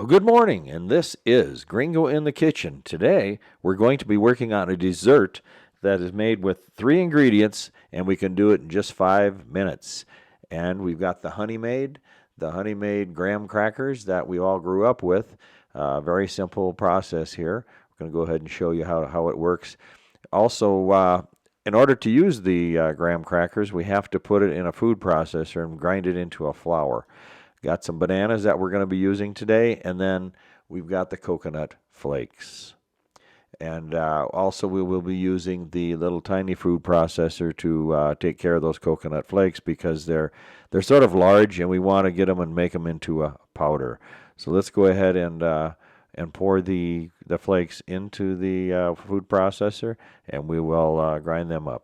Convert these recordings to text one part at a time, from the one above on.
Well, good morning, and this is Gringo in the Kitchen. Today, we're going to be working on a dessert that is made with 3 ingredients, and we can do it in just 5 minutes. And we've got the Honey Maid graham crackers that we all grew up with. Very simple process here. We're going to go ahead and show you how it works. Also, in order to use the graham crackers, we have to put it in a food processor and grind it into a flour. Got some bananas that we're going to be using today, and then we've got the coconut flakes. And also we will be using the little tiny food processor to take care of those coconut flakes because they're sort of large, and we want to get them and make them into a powder. So let's go ahead and pour the flakes into the food processor, and we will grind them up.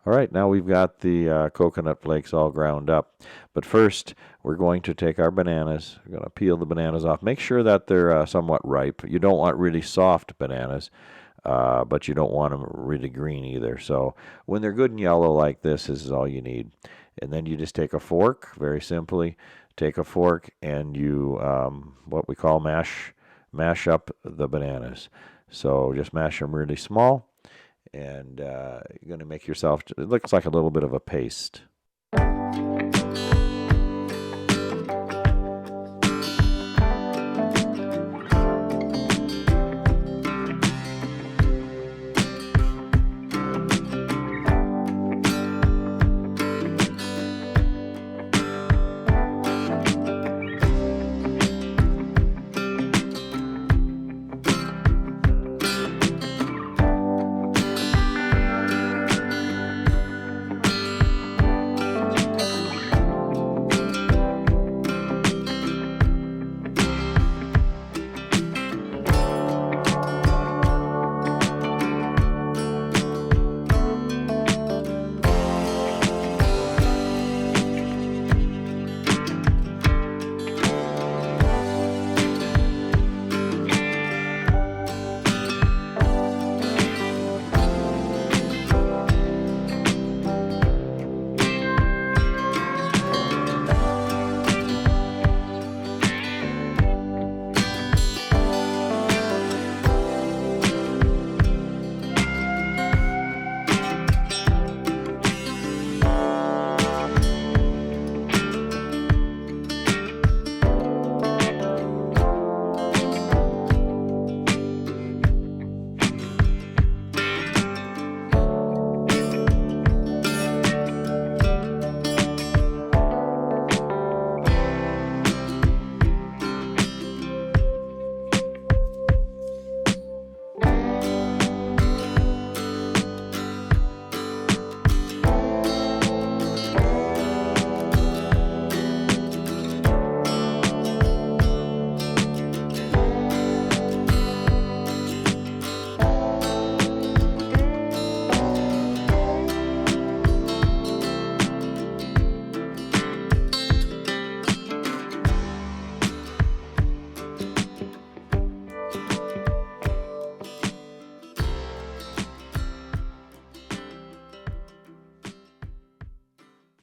All right, now we've got the coconut flakes all ground up. But first, we're going to take our bananas. We're going to peel the bananas off. Make sure that they're somewhat ripe. You don't want really soft bananas, but you don't want them really green either. So when they're good and yellow like this is all you need. And then you just take a fork, very simply. Take a fork and you, what we call mash up the bananas. So just mash them really small. And you're going to make yourself, it looks like a little bit of a paste.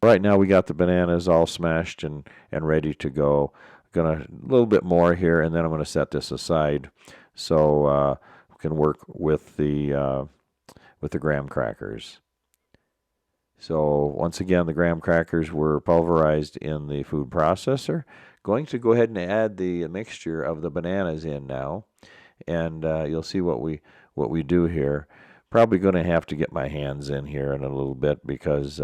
Right now we got the bananas all smashed and ready to go. Gonna a little bit more here, and then I'm gonna set this aside so we can work with the graham crackers. So once again, the graham crackers were pulverized in the food processor. Going to go ahead and add the mixture of the bananas in now, and you'll see what what we do here. Probably going to have to get my hands in here in a little bit because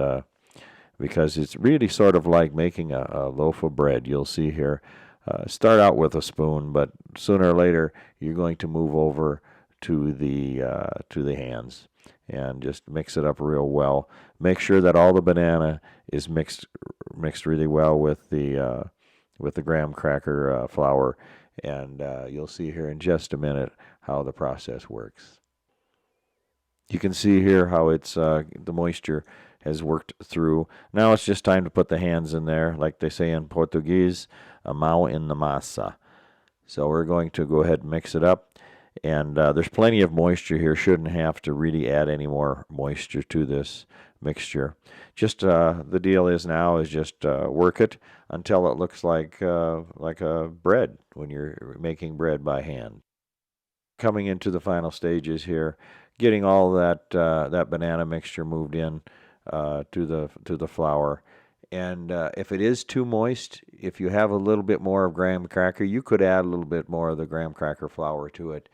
it's really sort of like making a loaf of bread. You'll see here. Start out with a spoon, but sooner or later you're going to move over to the hands and just mix it up real well. Make sure that all the banana is mixed really well with the graham cracker flour, and you'll see here in just a minute how the process works. You can see here how it's the moisture has worked through. Now it's just time to put the hands in there, like they say in Portuguese, a mão na massa. So we're going to go ahead and mix it up. And there's plenty of moisture here. Shouldn't have to really add any more moisture to this mixture. Just the deal is now is just work it until it looks like a bread when you're making bread by hand. Coming into the final stages here, getting all that banana mixture moved in to the flour. And if it is too moist, if you have a little bit more of graham cracker, you could add a little bit more of the graham cracker flour to it.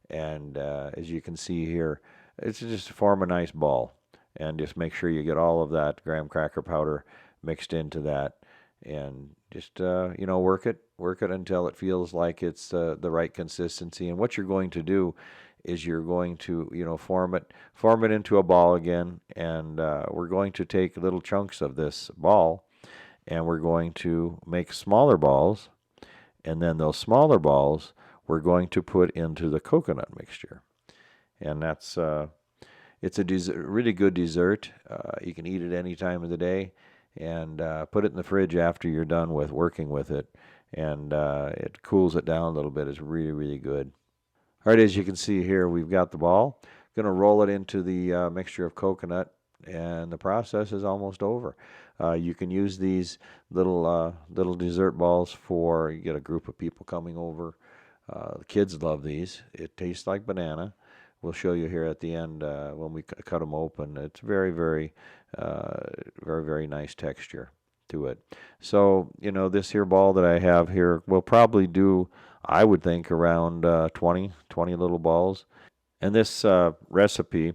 And as you can see here, it's just to form a nice ball. And just make sure you get all of that graham cracker powder mixed into that. And just, work it until it feels like it's the right consistency. And what you're going to do is you're going to, form it into a ball again. And we're going to take little chunks of this ball, and we're going to make smaller balls. And then those smaller balls we're going to put into the coconut mixture. And that's it's a really good dessert. You can eat it any time of the day, and put it in the fridge after you're done with working with it, and it cools it down a little bit. It's really, really good. All right, as you can see here, we've got the ball. Going to roll it into the mixture of coconut, and the process is almost over. You can use these little dessert balls for, you get a group of people coming over. The kids love these. It tastes like banana. We'll show you here at the end when we cut them open. It's very, very, very, very nice texture to it. So, this here ball that I have here will probably do, I would think, around 20 little balls. And this recipe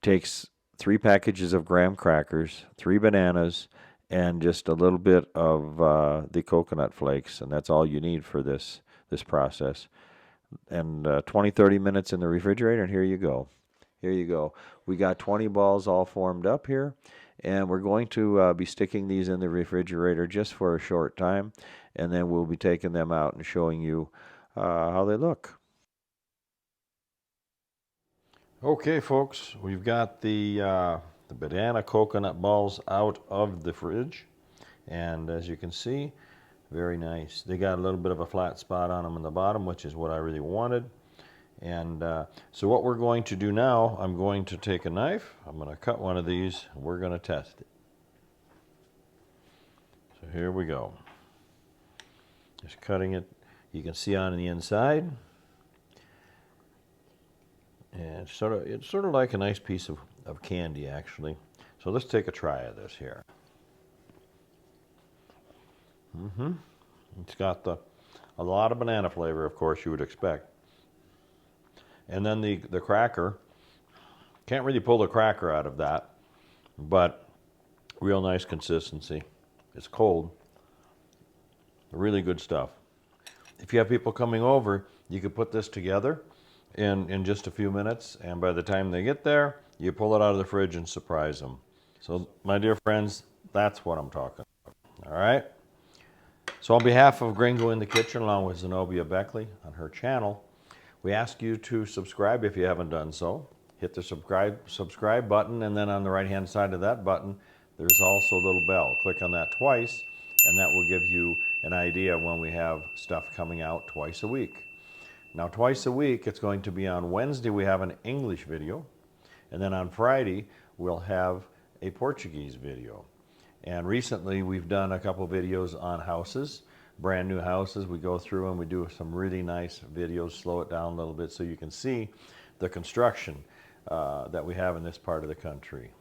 takes 3 packages of graham crackers, 3 bananas, and just a little bit of the coconut flakes, and that's all you need for this process. And 20-30 minutes in the refrigerator, and here you go. We got 20 balls all formed up here, and we're going to be sticking these in the refrigerator just for a short time, and then we'll be taking them out and showing you how they look. Okay, folks, we've got the banana coconut balls out of the fridge, and as you can see, very nice. They got a little bit of a flat spot on them in the bottom, which is what I really wanted. And so what we're going to do now, I'm going to take a knife, I'm going to cut one of these, and we're going to test it. So here we go. Just cutting it. You can see on the inside. And it's sort of like a nice piece of candy, actually. So let's take a try of this here. It's got a lot of banana flavor, of course, you would expect. And then the cracker, can't really pull the cracker out of that, but real nice consistency. It's cold. Really good stuff. If you have people coming over, you could put this together in just a few minutes, and by the time they get there, you pull it out of the fridge and surprise them. So, my dear friends, that's what I'm talking about. All right? So on behalf of Gringo in the Kitchen, along with Zenobia Beckley on her channel, we ask you to subscribe if you haven't done so. Hit the subscribe button, and then on the right-hand side of that button, there's also a little bell. Click on that twice, and that will give you an idea when we have stuff coming out twice a week. Now, twice a week, it's going to be on Wednesday, we have an English video, and then on Friday, we'll have a Portuguese video. And recently, we've done a couple videos on houses, brand new houses. We go through and we do some really nice videos, slow it down a little bit so you can see the construction that we have in this part of the country.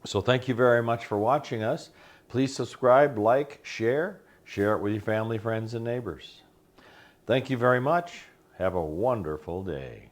So thank you very much for watching us. Please subscribe, like, share it with your family, friends, and neighbors. Thank you very much. Have a wonderful day.